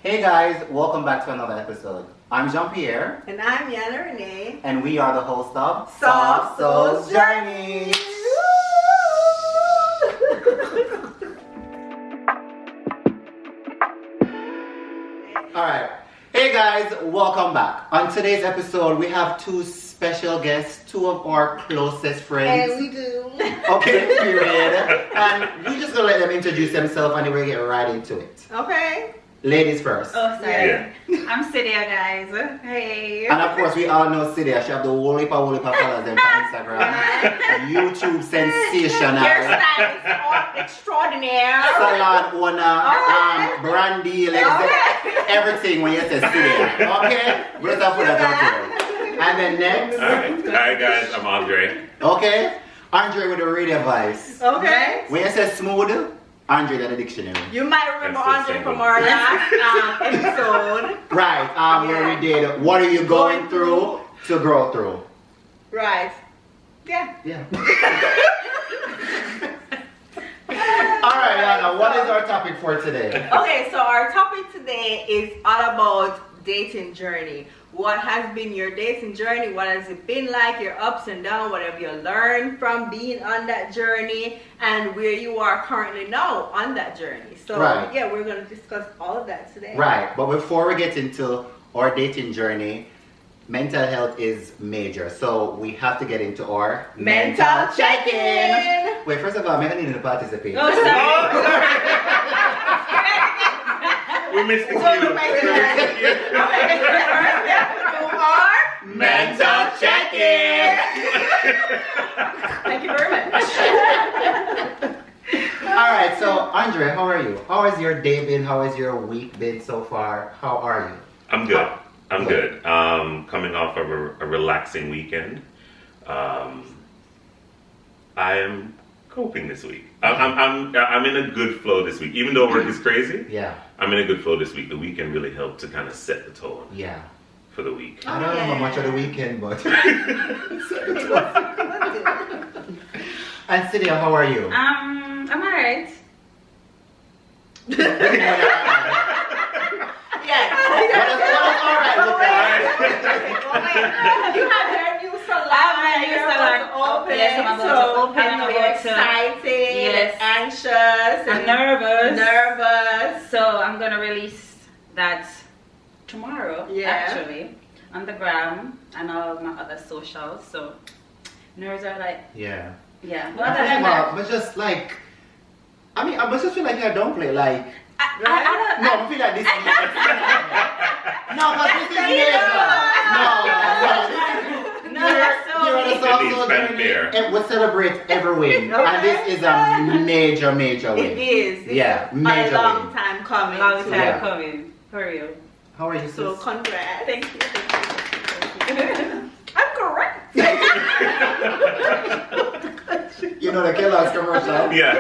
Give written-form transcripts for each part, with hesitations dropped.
Hey guys, welcome back to another episode. I'm Jean-Pierre. And I'm Yana Renee. And we are the host of Soft Souls Journey. Alright. Hey guys, welcome back. On today's episode, we have two special guests, two of our closest friends. And we do. Okay, period. And we're just gonna let them introduce themselves and then we'll get right into it. Okay. Ladies first. Oh, sorry. Yeah. I'm Sidia, guys. Hey. And of course, we all know Sidia. She have the whole heap of followers them on Instagram. YouTube sensational. Hairstyle is extraordinaire. Salon owner, Okay. brand deal, Okay. everything when you say Sidia. Okay? We're going to put that out there. And then next. Alright. Hi guys, I'm André. Okay? Andre with the radio voice. Okay. When you say smooth, Andre the dictionary. You might remember That's so André simple. from our last episode. Right, where we did what are you going through to grow through. Right. Yeah. Yeah. Alright, Yana, what is our topic for today? Okay, so our topic today is all about dating journey. What has been your dating journey? What has it been like? Your ups and downs, what have you learned from being on that journey, and where you are currently now on that journey. So Right. yeah, we're going to discuss all of that today. Right, but before we get into our dating journey, mental health is major. So we have to get into our Mental check-in. Wait, first of all, I need to participate. Oh, sorry. We missed the So cue. we make it okay, first we have to do our Mental check-in. Thank you very much. All right, so Andre, how are you? How has your day been? How has your week been so far? How are you? I'm good. I'm good. Coming off of a relaxing weekend. I am coping this week. I'm in a good flow this week. Even though work is crazy, Yeah, I'm in a good flow this week. The weekend really helped to kind of set the tone yeah. for the week. I don't remember much of the weekend, but. And Sidia, how are you? I'm alright. Yeah. What is all right, look at? You have your new salon. I have my new You're salon. about to open. Yes, I'm about to open. Are I'm you about to- excited? Yes. Anxious? I'm nervous. Nervous. So I'm gonna release that tomorrow, Yeah. actually, on the gram and all my other socials. So nerves are like, Yeah. yeah. But Other than that, but just like, I mean, I just feel like I don't play like. I No, I feel like this. No, but this is major. No, that's so Here on the It Soft needs Soul fanfare. Journey, we celebrate every win, and this is a major win. It is. It's Yeah, a major long win. time coming. long too. time Yeah. coming, for real. How are you, So sis? congrats. Thank you. I'm correct. You know the Kellogg's commercial? Yeah.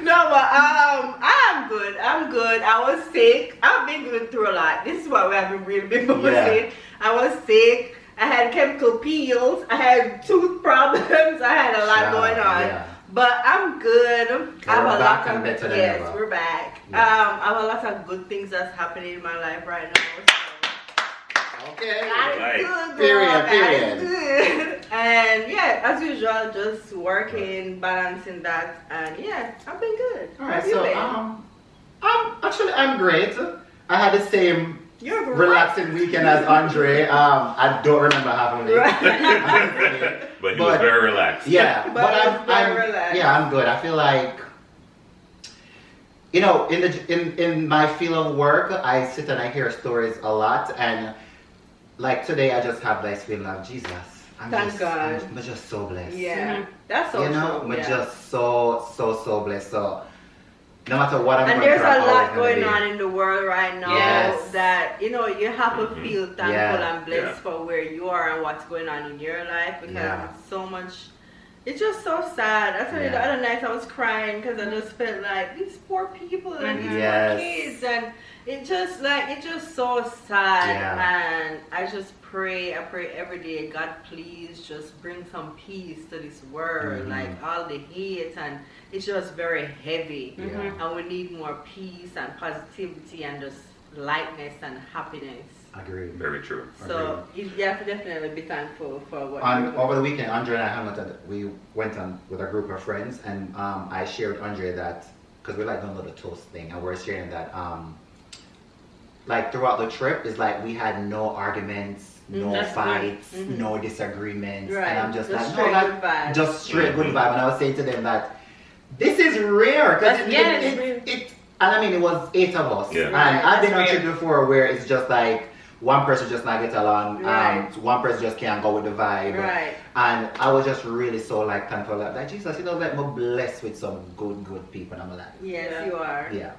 No, but I'm good. I'm good. I was sick. I've been going through a lot. This is why we haven't really been posting. I was sick. I had chemical peels. I had tooth problems. I had a lot going on. Yeah. But I'm good. I have we're a back lot and of better than yes, ever. we're back. Yeah. I have a lot of good things that's happening in my life right now. Okay. God Right. is good, girl. Period, God is period. good. And yeah, as usual, just working, balancing that, and yeah, I've been good. All How right, have you so been? I'm great. I had the same You're great. relaxing weekend as Andre. I don't remember half of it. Right. But he was very relaxed. Yeah, But I'm very relaxed. yeah, I'm good. I feel like, you know, in my field of work, I sit and I hear stories a lot, and like today, I just have this feeling of Jesus. Thank God. I'm just so blessed. Yeah, that's so You know, true. we're Yeah. just so blessed. So no matter what I'm And going there's through, a I'm always lot gonna going be- on in the world right now Yes. that you you have to feel thankful Yeah. and blessed Yeah. for where you are and what's going on in your life because Yeah. it's so much. It's just so sad. I told you the Yeah. other night I was crying because I just felt like these poor people and these Yes. poor kids and It's just so sad, Yeah. and I pray every day, God, please just bring some peace to this world. Like all the hate, and it's just very heavy. Yeah. And we need more peace and positivity and just lightness and happiness. Agreed. Very true. So you have to definitely be thankful for what On you're over the doing. weekend, Andre and I hung out. We went on with a group of friends, and I shared with Andre that because we like doing a little toast thing, and we're sharing that like throughout the trip is like we had no arguments, no That's fights, good. no disagreements, Right. and I'm just like straight no, good vibes. just straight good vibe. And I was saying to them that this is rare because it and I mean it was 8 of us, Yeah. and Right, I've been on that's trip before where it's just like one person just not get along, Right. one person just can't go with the vibe, Right. and I was just really so like thankful like Jesus, you know, like we're blessed with some good people, and I'm like, Yes, Yeah. you are. yeah.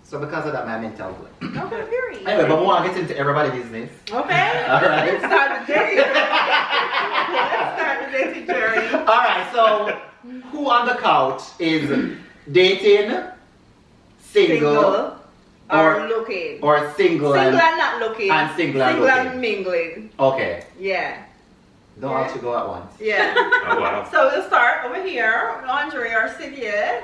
So because of that, my mental good. Okay, period. Anyway, but we want to get into everybody's business. Okay. All right. Let's start the dating journey. Let's start the dating journey. All right. So, who on the couch is dating, single, or looking. or single Single and and not looking. and single and Single looking. and mingling. Okay. Yeah. Don't all should go at once. Yeah. Oh wow. So we'll start over here. André or Sidia.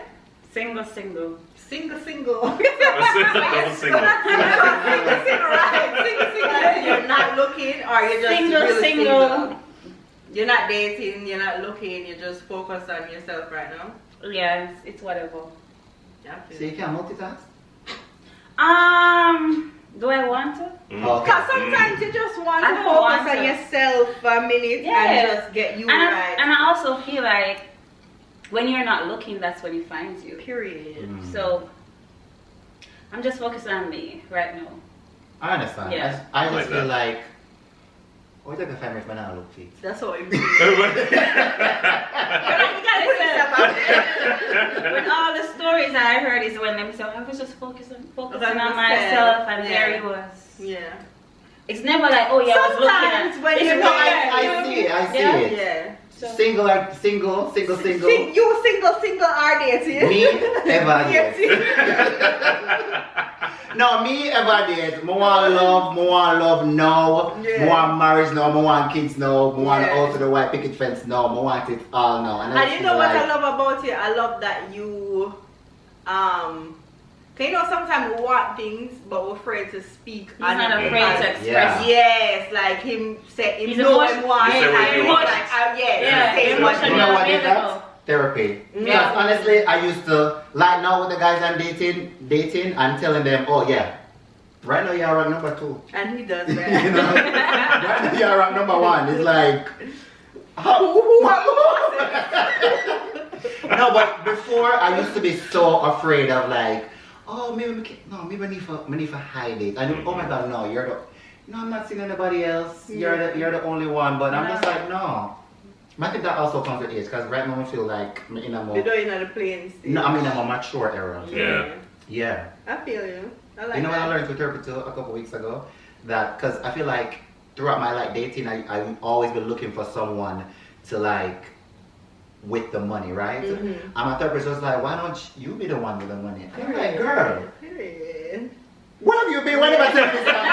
Single. Single. Double single. Single, right. Single, you're not looking, or you're just really single. You're not dating, you're not looking, you're just focused on yourself right now. Yeah, it's whatever. Yeah, So you can multitask. Do I want to? Okay. because sometimes you just want I to don't focus want on to. yourself for a minute Yeah. and just get you right. And I also feel like when you're not looking, that's when he finds you. Period. So I'm just focused on me right now. I understand. Yeah. I just Like feel that. like, oh, it's like a family man I look feet. That's all it means. You gotta put yourself out there. When all the stories I heard is when them say, I was just focusing on myself. myself, and Yeah. there he was. Yeah. It's never like, oh yeah, I was looking Sometimes at. when It's you No, know, rare. I see it. I see Yeah. it. Yeah. Single, single. You single are dating. Me ever Yes. date. No, me ever date. More want love now. Yeah. More want marriage now. More want kids now. More want Yeah. out to the white picket fence now. More want it all now. I And you just know feel what I like- love about you? I love that you, you know, sometimes we want things, but we're afraid to speak. He's not afraid to express. Yeah. Yes, like him say, He's him know emotion- him want, He say what and he he's wants. like, Yeah, say emotion- what You he know wants. what did that? available. Therapy. Yeah. Because honestly, I used to, like now with the guys I'm dating, I'm telling them, oh yeah, right now you're on number 2. And he does You that. know, right now you're on number 1. It's like, no, but before I used to be so afraid of like, oh maybe I need for hide it. And oh my God, no, I'm not seeing anybody else. You're the only one. But I'm just like, no. I think that also comes with age, because right now I feel like I'm in a more, You know, you're not a playing stage. no, I'm in a more mature era. Yeah. Yeah. I feel you. I like You know what I that. learned with therapy too a couple weeks ago? That, because I feel like throughout my like dating, I've always been looking for someone to like, with the money, right? Mhm. And my therapist was like, why don't you be the one with the money? And I'm like, girl, Period. what have you been? When have I told you this all the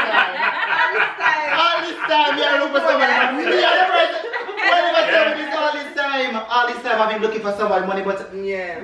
time? All this time, you're looking for somebody. When have I told you this all this time? All this time I've been looking for somebody money, but Yeah.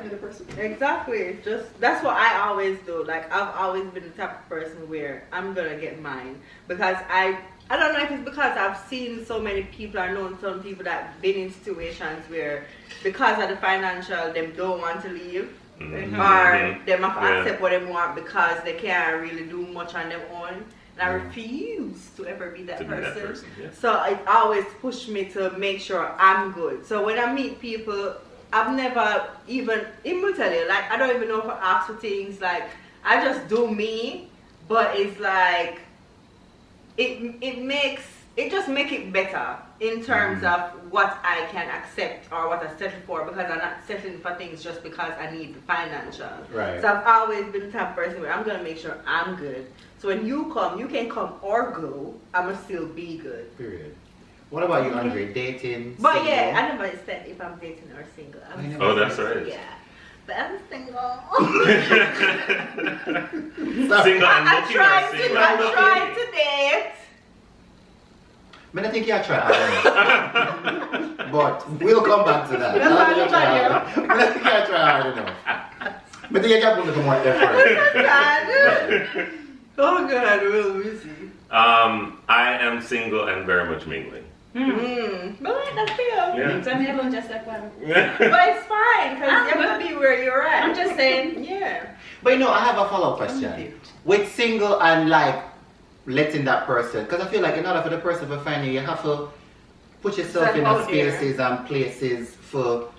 Exactly. Just that's what I always do. Like I've always been the type of person where I'm gonna get mine, because I don't know if it's because I've seen so many people, I known some people that been in situations where because of the financial them don't want to leave, Mhm. or them have to Yeah. accept what they want because they can't really do much on their own. And I refuse to ever be that To be that person. person, yeah. So it always pushed me to make sure I'm good. So when I meet people, I've never even will tell you, like I don't even know if I ask for things. Like I just do me, but it's like it just make it better in terms of what I can accept or what I settle for, because I'm not settling for things just because I need the financial. Right. So I've always been the type of person where I'm gonna make sure I'm good. So when you come, you can come or go, I'ma still be good. period. What about you, Andre? Dating? But single? yeah, I never said if I'm dating or single. I never Oh, that's right. Yeah. But I'm single. Single and I looking or single and looking? tried to date. I think you try. But we'll come back to that. I think you try hard enough. But think you can put some more effort. Oh God, we'll see. I am single and very much mingling. But that's feel. Yeah. So I'm able just like one. But it's fine because you have to be where you're at. I'm just saying. Yeah. But I have a follow-up question. With single and like letting that person, because I feel like in order for the person to find you, you have to put yourself in out spaces and places for,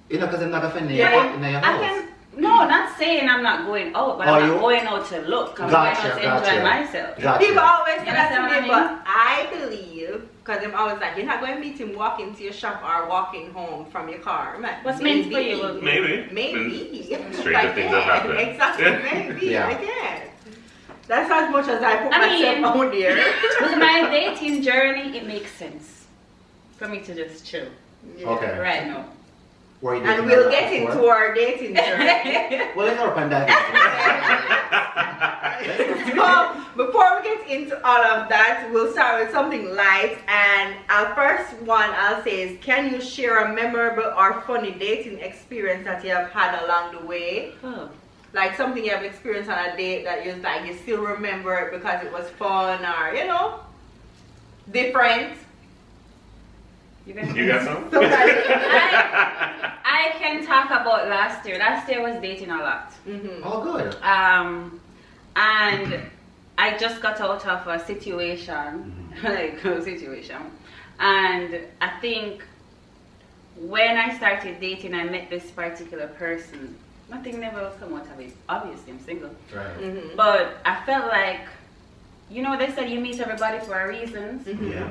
because they're not going to find you Yeah, in your I house. can. No, not saying I'm not going out, but Are I'm you? not going out to look. I'm Gotcha, going out to gotcha. enjoy myself. Gotcha. People always say You that to understand me, what I but I believe, because I'm always like, you're not going to meet him walking to your shop or walking home from your car. I'm like, What's meant for you will Maybe. Maybe. Stranger things have happened. Exactly, maybe. Yeah. I can't. That's as much as I put I myself mean, out there. With my dating journey, it makes sense for me to just chill Yeah. Okay. right now. Were you And dating we'll her get before? into our dating journey. Well, let's open that. So, before we get into all of that, we'll start with something light. And our first one I'll say is, can you share a memorable or funny dating experience that you have had along the way? Oh. Like something you have experienced on a date that you like, you still remember it because it was fun or, different. You You got some? I can talk about last year. Last year I was dating a lot. Oh, good. And I just got out of a situation, and I think when I started dating, I met this particular person. Nothing never will come out of it. Obviously, I'm single. Right. But I felt like, they said you meet everybody for a reason. Yeah.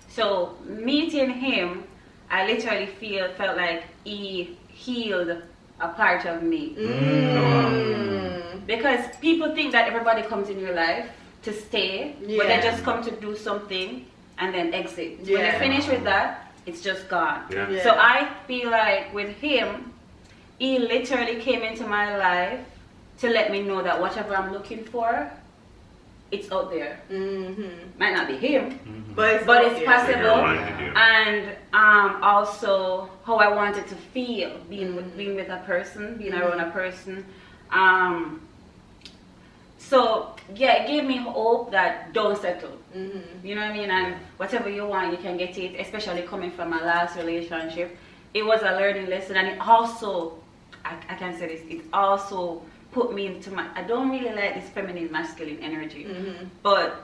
So meeting him, I literally felt like he healed a part of me. Because people think that everybody comes in your life to stay, but they just come to do something and then exit. When they finish with that, it's just gone. Yeah. Yeah. So I feel like with him, he literally came into my life to let me know that whatever I'm looking for, it's out there. Might not be him, but it's possible. And also how I wanted to feel being with a person, being around a person. So yeah, it gave me hope that don't settle. You know what I mean? And whatever you want, you can get it. Especially coming from my last relationship, it was a learning lesson, and it also, I can say this, it also put me into I don't really like this feminine masculine energy, but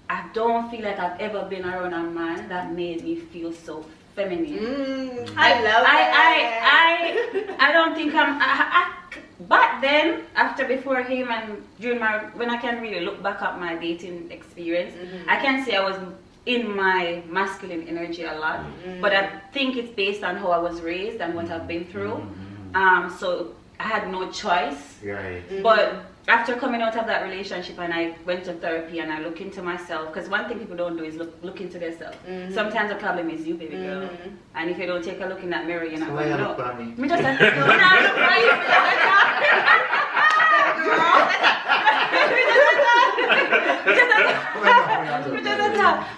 I don't feel like I've ever been around a man that made me feel so feminine. I love I don't think back then, before him and when I can really look back at my dating experience, I can say I was in my masculine energy a lot, but I think it's based on how I was raised and what I've been through. So I had no choice. Right. But after coming out of that relationship and I went to therapy and I look into myself, because one thing people don't do is look into themselves. Sometimes the problem is you, baby girl. And if you don't take a look in that mirror, you're not So going to why you know. look at me? Me just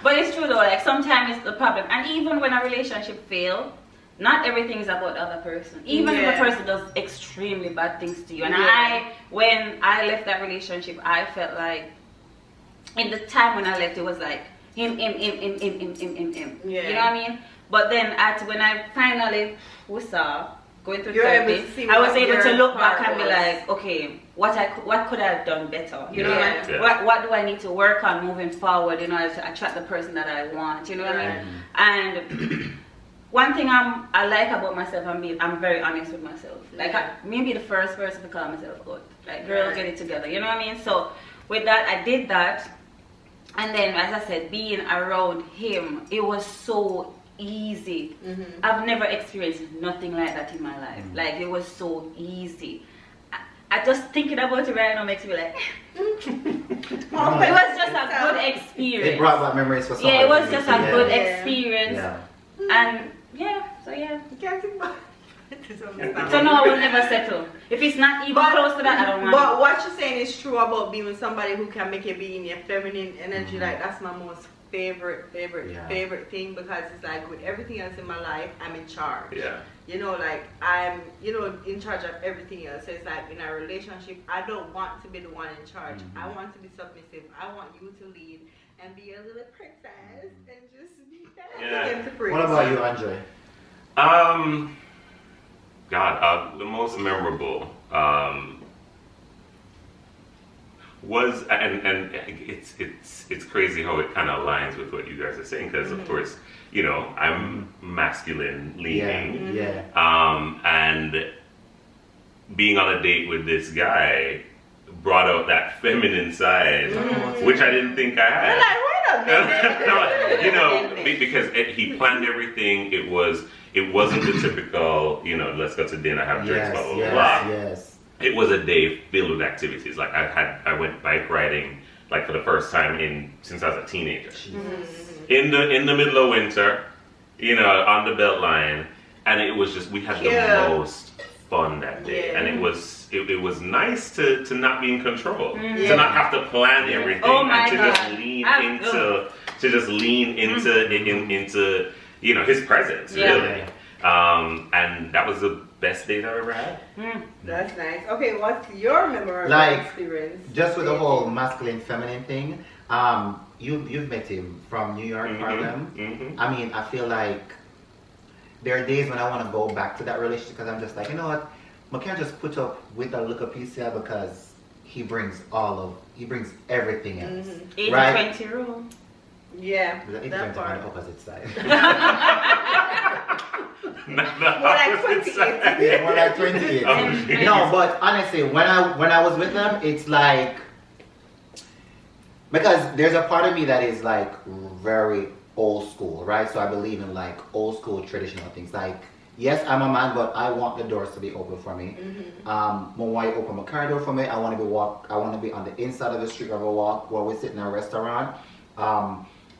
But it's true though, like sometimes it's the problem. And even when a relationship fails, not everything is about the other person. Even if a person does extremely bad things to you. And when I left that relationship, I felt like, in the time when I left, it was like, him. Yeah. You know what I mean? But then when I finally saw going through You're able therapy, to see I was what able to your look back part and be was. like, okay, what could I have done better? You know what I mean? Yeah. What do I need to work on moving forward, to attract the person that I want, you know what I mean? And one thing I like about myself, I'm very honest with myself. Like, maybe the first person to call myself good. Like, girl, get it together, you know what I mean? So, with that, I did that. And then, as I said, being around him, it was so easy. I've never experienced nothing like that in my life. Like, it was so easy. I just thinking about it right now makes me like, it was just a good experience. It brought back memories for somebody. Yeah, it was just a good Yeah. experience. Yeah. And so You can't think about So no, I will never settle. If it's not even close to that, I don't want But it. what you're saying is true about being with somebody who can make you be in your feminine energy. Like that's my most favorite thing, because it's like with everything else in my life, I'm in charge. Yeah. You know, like I'm, in charge of everything else. So it's like in a relationship, I don't want to be the one in charge. I want to be submissive. I want you to lead and be a little princess and just be that. Yeah. What about you, André? God, the most memorable was, and it's crazy how it kind of aligns with what you guys are saying, because of course, I'm masculine leaning, and being on a date with this guy brought out that feminine side, which I didn't think I had. Wait a minute. Because he planned everything. It wasn't the typical, let's go to dinner, have drinks, blah, blah, blah. Yes. It was a day filled with activities. Like I went bike riding like for the first time since I was a teenager. In the middle of winter, on the Beltline, and it was just, we had the most fun that day. And it was nice to not be in control. To not have to plan everything, and to just lean into his presence, really. And that was the best date I've ever had. That's nice. Okay, what's your memorable experience? Just with the whole masculine feminine thing, you've met him from New York, Harlem. I mean, I feel like there are days when I want to go back to that relationship, because I'm just like, you know what, I can't just put up with a little piece here, because he brings everything else. 80-20 rule. Yeah, that that part. on the opposite side. More like 28. Yeah, more like 28. No, but honestly, when I was with them, it's like, because there's a part of me that is like very old school, right? So I believe in like old school traditional things. Like, yes, I'm a man, but I want the doors to be open for me. When I open my car door for me, I want to be on the inside of the street of a walk where we sit in a restaurant.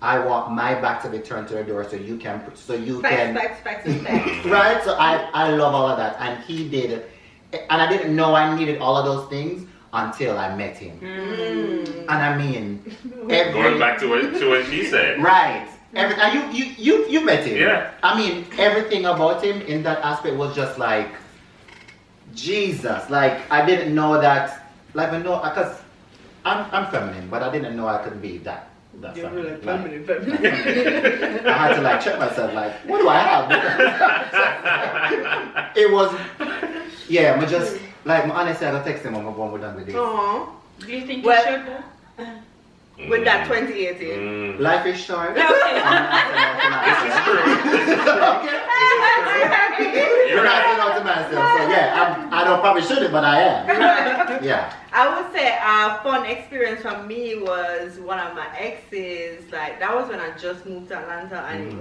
I want my back to be turned to the door so you can facts. Right? So I love all of that, and he did it, and I didn't know I needed all of those things until I met him. And I mean, going back to what she said, right? And you met him. Yeah. I mean, everything about him in that aspect was just like Jesus. Like, I didn't know that. Like, because I'm feminine, but I didn't know I could be that. That's feminine. I had to like check myself, like, what do I have? It was, I just, like, honestly, I got text him when we're done with this. Aww. Do you think you should though? With that 2018. Life is short. This is true. You're not saying out to myself, so I don't probably shouldn't, but I am. Yeah. I would say a fun experience for me was one of my exes. Like, that was when I just moved to Atlanta, and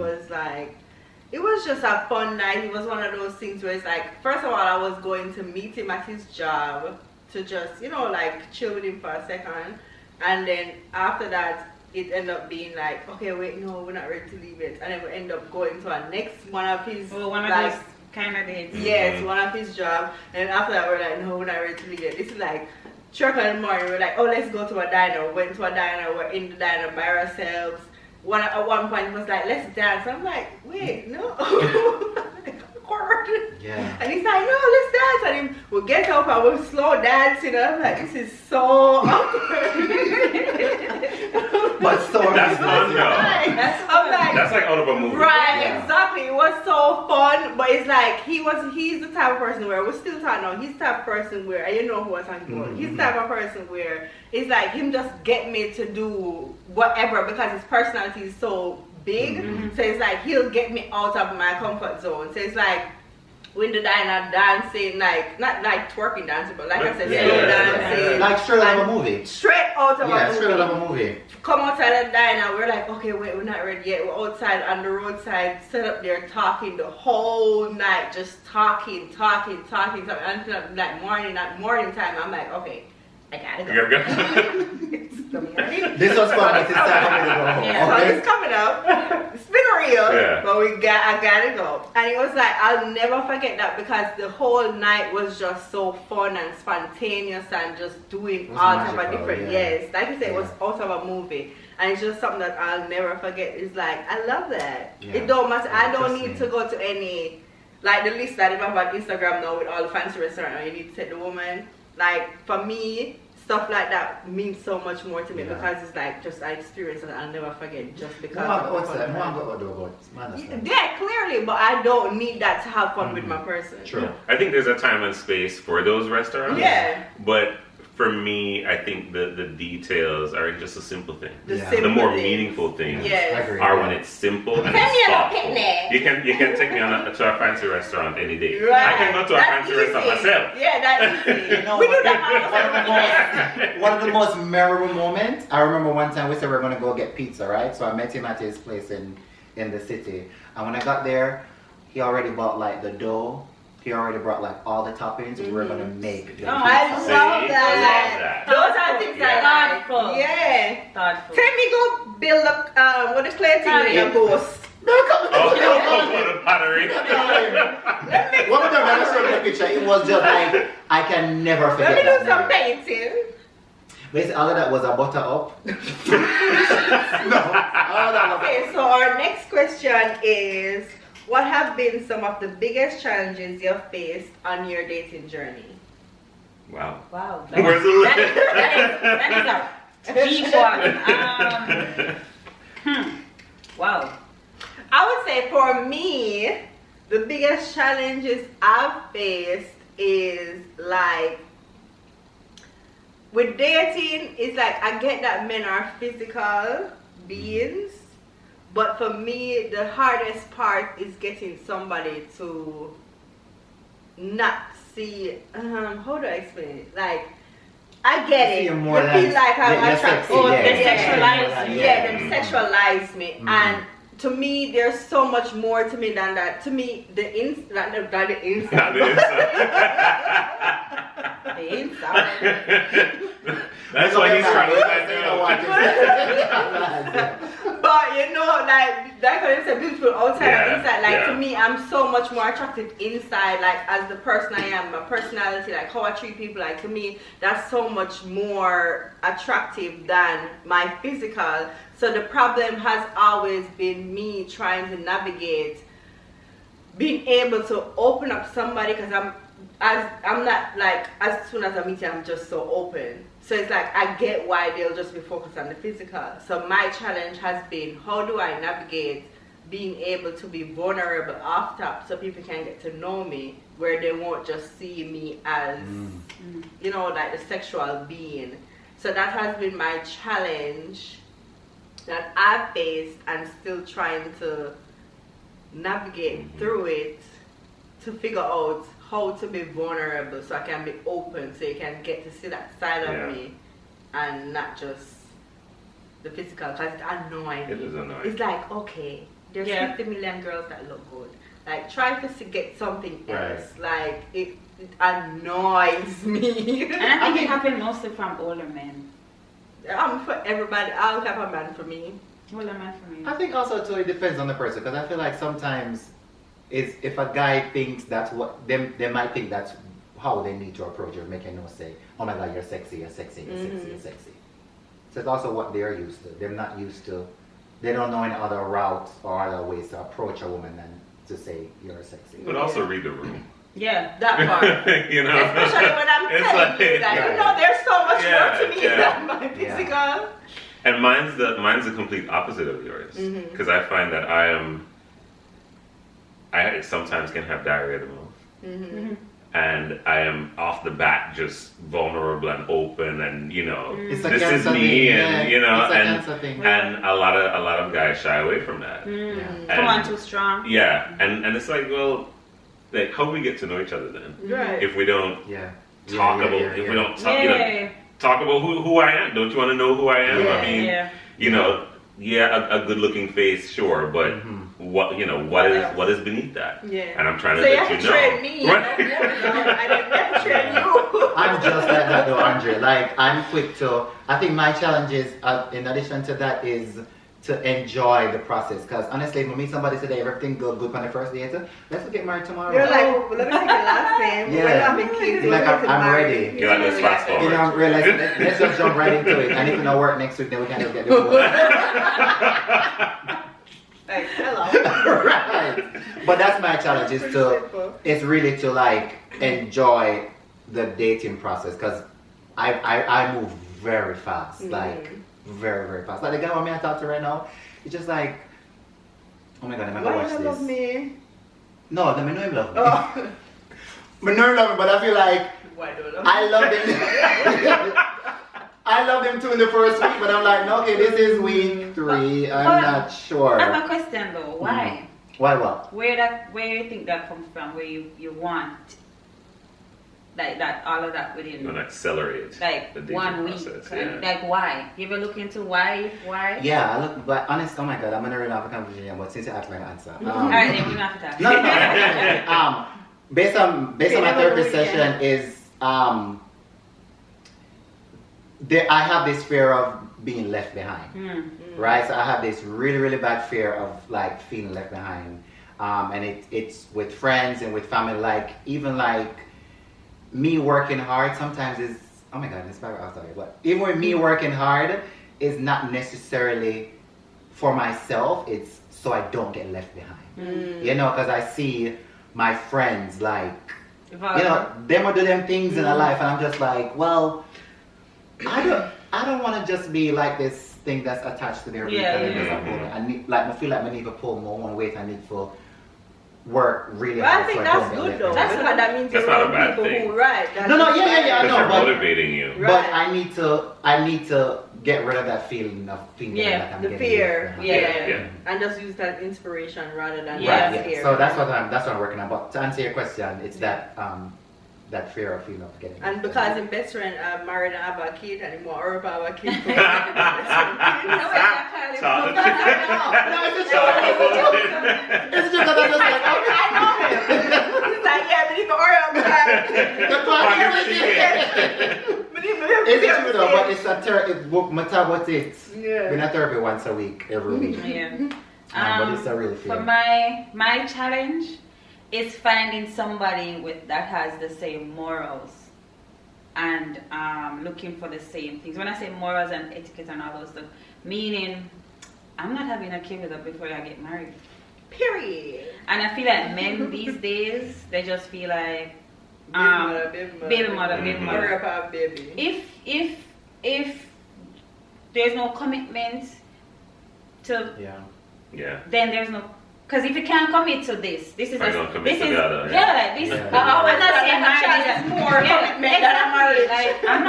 it was just a fun night. It was one of those things where it's like, first of all, I was going to meet him at his job to just, like, chill with him for a second. And then after that, it ended up being like, okay, wait, no, we're not ready to leave it. And then we end up going to our next one of his those kind of dates. Yes, one of his job. And after that, we're like, no, we're not ready to leave it. It's like 3 o'clock in the morning. We're like, oh, let's go to a diner. We went to a diner. We're in the diner by ourselves. At one point, he was like, let's dance. I'm like, wait, no. Yeah. And he's like, no, let's dance. And we'll get up and we'll slow dancing. I'm like, this is so awkward. But so that's fun, though. That's like out of a movie. Right, exactly. It was so fun. But it's like, he's the type of person where, we're still talking now, he's the type of person where, and you know who I'm talking about. He's the type of person where it's like him just get me to do whatever, because his personality is so big. So it's like he'll get me out of my comfort zone. So it's like when the diner dancing, like not like twerking dancing, but like I said, slow dancing. Like straight out of a movie. Straight out of a movie. Straight out of a movie. Come outside the diner, we're like, okay, wait, we're not ready yet. We're outside on the roadside, set up there talking the whole night, just talking. Until like morning time, I'm like, okay, I gotta go. You gotta go. It's the morning. This was fun. It's time for me to go home. Yeah. So Okay? it's coming up. It's been real, Yeah. but I gotta go. And it was like, I'll never forget that because the whole night was just so fun and spontaneous and just doing It was all type of magical, different, yeah. yes. Like I said, it was out of a movie. And it's just something that I'll never forget. It's like, I love that. Yeah. It don't matter. I don't Trust need me. to go to any, like the list that I have on Instagram now with all the fancy restaurants, you need to take the woman. Like, for me, stuff like that means so much more to me Yeah. because it's like just an experience that I'll never forget just because. What's of that? the fun. Man, Yeah, clearly, but I don't need that to have fun with my person. True. I think there's a time and space for those restaurants. Yeah. But for me, I think the details are in just a simple thing. The Yeah. The simple more things. meaningful things Yes. I agree. are when it's simple and Send me it's on a thoughtful. picnic. You can take me to a fancy restaurant any day. Right. I can go to a That's fancy easy. restaurant myself. Yeah, that's easy. You know, We do that one of the most memorable moments. I remember one time we said we were gonna go get pizza, right? So I met him at his place in the city, and when I got there, he already bought like the dough. He already brought like all the toppings. We were gonna make the I pizza. See? love I that. love that. Those are things Yeah. I like. Thoughtful. Yeah. Thoughtful. Take me go build a what the clay thing with your ghost. Oh, for the pottery. One of them, I showed you the picture. It was just like I can never Let forget me do that some night. painting. Basically, all of that was a butter up. No, all of that was. Okay, so our next question is, what have been some of the biggest challenges you've faced on your dating journey? Wow. Wow. Where's the list? That is a deep one. Wow. I would say for me, the biggest challenges I've faced is like with dating, it's like I get that men are physical beings, but for me, the hardest part is getting somebody to not see. How do I explain it? Like, I get See it. you You more than- feel like I'm you're attracted. sexy, yeah. They sexualize you. Yeah, them sexualize me, Mhm. and to me, there's so much more to me than that. To me, the inside. Not the The inside. That's why he's trying to let You me know what? know. But you know, like that kind of beautiful outside and Yeah, inside. Like yeah. to me, I'm so much more attracted inside. Like as the person I am, my personality, like how I treat people. Like to me, that's so much more attractive than my physical. So the problem has always been me trying to navigate being able to open up somebody because I'm not like as soon as I meet you I'm just so open. So it's like I get why they'll just be focused on the physical. So my challenge has been how do I navigate being able to be vulnerable off top so people can get to know me where they won't just see me as you know like the sexual being. So that has been my challenge that I've faced and still trying to navigate through it to figure out how to be vulnerable so I can be open so you can get to see that side Yeah. of me and not just the physical because it's annoying. It is annoying. It's like, okay, there's Yeah. 50 million girls that look good. Like, try to get something Right. else. Like, it annoys me. And I think it happened mostly from older men. For everybody, I'll have a man for me. Older men for me. I think also too it depends on the person because I feel like sometimes is if a guy thinks that's what they might think that's how they need to approach you, making no say, oh my god, you're sexy, you're sexy, you're sexy, you're sexy. So it's also what they're used to. They're not used to. They don't know any other routes or other ways to approach a woman than to say you're sexy. But also read the room. Yeah. That part. You know? Especially when I'm It's telling like- you that, yeah. you know, there's so much Yeah, more to me yeah. than my physical. And mine's the complete opposite of yours. Because I find that I sometimes can have diarrhea the most. And I am off the bat just vulnerable and open and you know It's a this is cancer me thing, and yeah. you know It's a and cancer thing. and a lot of guys shy away from that. Come on, too strong. Yeah, and it's like, well, like how do we get to know each other then? Right. If we don't Yeah. talk about if we don't talk, you know, Yeah. talk about who I am. Don't you want to know who I am? Yeah. I mean, Yeah. you know, yeah, a good looking face, sure, but what what is beneath that. Yeah. And I'm trying to so let you you have know. to train me. Right? I didn't have to train you. I'm just like that though, André. Like, I'm quick to, I think my challenge is, in addition to that, is to enjoy the process. Because honestly, if I meet somebody today, everything good on the first date, let's get married tomorrow. You're like, well, let me take your last name. Yeah. We're having kids. Like, we're getting I'm married. ready. You're like, let's fast forward. You know, I'm realizing, let's just jump right into it. And if it don't work next week, then we can just get divorced. Like, hello. Right. But that's my challenge, is it's really to like enjoy the dating process, because I move very fast, like very, very fast. Like the guy with me I talk to right now, it's just like, oh my god, I'm gonna watch Why you love this. me? No, I know him love me. Oh. I know him love me, but I feel like Why do you love I love him. I love him too in the first week, but I'm like, no, okay, this is week 3. I'm not sure. I have a question though. Why? Why what? Where you think that comes from? Where you want like that, all of that You within want to accelerate like the dating 1 week? process. And, Yeah. like why? You ever look into why? Yeah, I look, but honest, oh my god, I'm gonna run off a conversation, but since you asked me to answer. All right, then we don't have to talk. No. Based on my therapy session is I have this fear of being left behind, right? So I have this really, really bad fear of like feeling left behind, and it's with friends and with family. Like even like me working hard sometimes is, oh my god, it's bad. I'll tell you, but even with me working hard is not necessarily for myself. It's so I don't get left behind. You know, because I see my friends like, you know, them will do them things in their life, and I'm just like, well, I don't want to just be like this thing that's attached to their I need, like, I feel like I need to pull more one weight. I need to work really But hard. I think so that's don't good get though. left That's behind. what that means. That's you're not a around bad people thing. who, right? That's No, yeah, I Because know, they're but motivating you. Right. but I need to get rid of that feeling of feeling like I'm the getting fear, left yeah. behind. And just use that inspiration rather than Yeah. that fear. So that's what I'm working on. But to answer your question, it's that that fear of feeling of getting. And because his best friend married and have a kid and he want her to have a kid. It's just that I'm just like, I know him. He's like, yeah, but he can hurry up. It's true though, but it's a therapy. Yeah. Been a therapy once a week, every week. Yeah. But it's a real For feeling. my challenge is finding somebody that has the same morals and looking for the same things. When I say morals and etiquette and all those stuff, meaning I'm not having a kid with her before I get married. Period. And I feel like men these days, they just feel like baby mother. Hurry up, have baby. If there's no commitment to, Yeah. then there's no. Because if you can't commit to this is Are you gonna commit this is together? yeah, this. Yeah. I'm not saying Like a child is more commitment than a marriage. Like I'm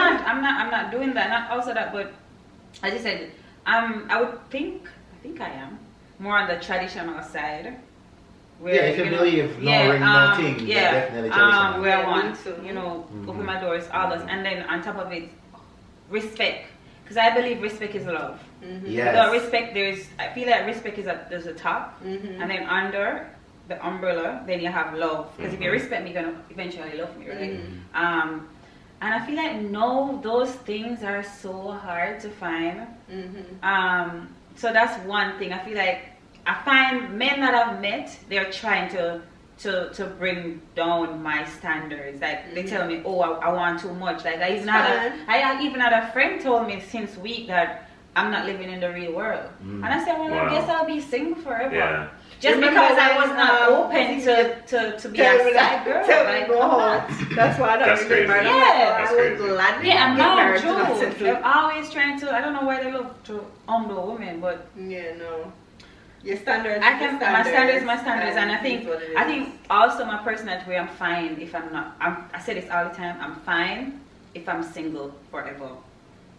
not doing that. Not also that, but as you said, I think I am more on the traditional side. Where, Yeah, if you believe no ring, no thing, definitely traditional. where I Yeah, want me too. to, open my doors, all those, and then on top of it, respect. Because I believe respect is love. Yes. The respect, I feel like respect is there's a top, and then under the umbrella, then you have love. Because if you respect me, you're gonna eventually love me, right? And I feel like those things are so hard to find. So that's one thing. I feel like I find men that I've met, they're trying to bring down my standards. Like they tell me, oh, I want too much. Like I even had a friend told me since week that I'm not living in the real world. And I said, well, Wow. I guess I'll be single forever. Yeah. Just because I was not open to be a side girl. Like, go home. That's why I don't That's get crazy. married. Yeah. I would gladly yeah, I'm get not married true. to They're always trying to. I don't know why they love to humble women, but Yeah, no. Your standards. my standards, and I think it's what it is. also my personality where I'm fine if I'm not. I say this all the time. I'm fine if I'm single forever.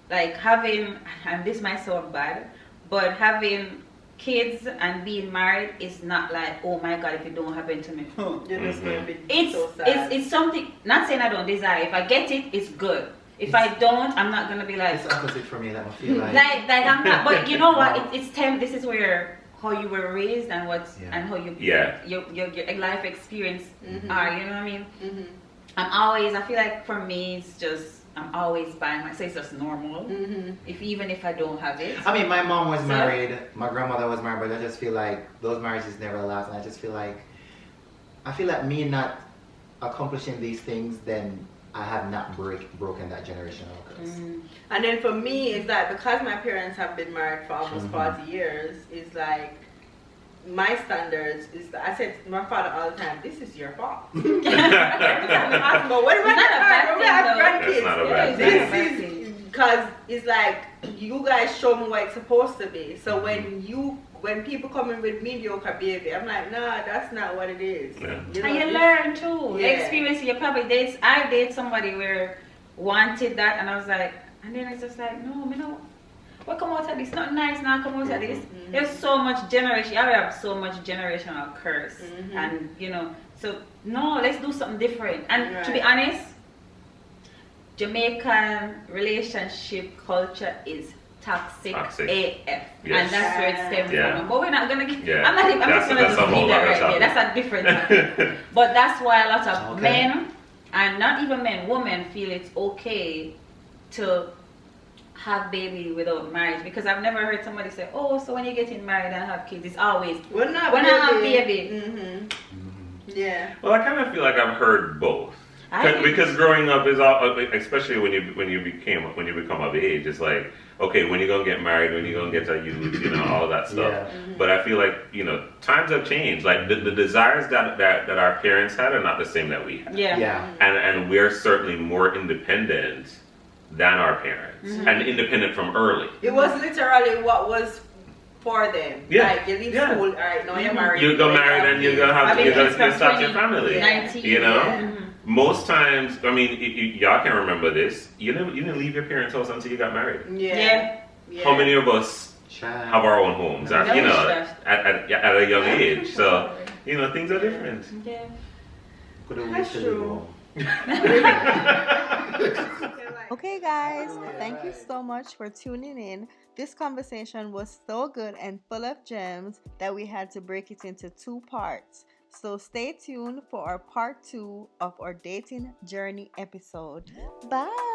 Like having, and this might sound bad, but having kids and being married is not like, oh my god, if it don't happen to me. You're just gonna be so sad. It's something. Not saying I don't desire. If I get it, it's good. If I don't, I'm not gonna be like. It's opposite for me. That I feel like. Like I'm not. But you know what? It's time. This is where how you were raised and and how your life experience are. You know what I mean? I feel like for me, it's just. I'm always buying. I say it's just normal. Even if I don't have it. I mean, my mom was married. My grandmother was married, but I just feel like those marriages never last. And I just feel like me not accomplishing these things, then I have not broken that generational curse. And then for me, it's like because my parents have been married for almost 40 years, it's like my standards is that I said to my father all the time, this is your fault. Every time I ask him, but what do I have grandkids? This is because it's like you guys show me what it's supposed to be. So when people come in with mediocre behavior, I'm like, nah, that's not what it is. And you learn too. Experience. You probably I date somebody where wanted that, and I was like, and then it's just like, no, what come out of this? Not nice now. Come out of this. There's so much generation. I have so much generational curse, and so no, let's do something different. And to be honest, Jamaican relationship culture is toxic AF, and that's where it stems from. But we're not gonna. I'm just gonna just leave that right there. That's a different thing. But that's why a lot of men, and not even men, women feel it's okay to have baby without marriage, because I've never heard somebody say, oh, so when you're getting married and have kids, it's always when I have baby. Yeah. Well, I kind of feel like I've heard both. Because growing up is all, especially when you become of age, it's like, okay, when you gonna get married, when you gonna get a youth, all that stuff. But I feel like times have changed. Like the desires that our parents had are not the same that we have. And we're certainly more independent than our parents, and independent from early. It was literally what was for them. Like you leave school, all right, now you're married. You go married and you're gonna start your family. 19, Most times, I mean, y'all can remember this. You didn't leave your parents' house until you got married. How many of us have our own homes? At a young age. So things are different. That's true. Okay guys, thank you so much for tuning in. This conversation was so good and full of gems that we had to break it into 2 parts. So stay tuned for our part 2 of our dating journey episode. Bye!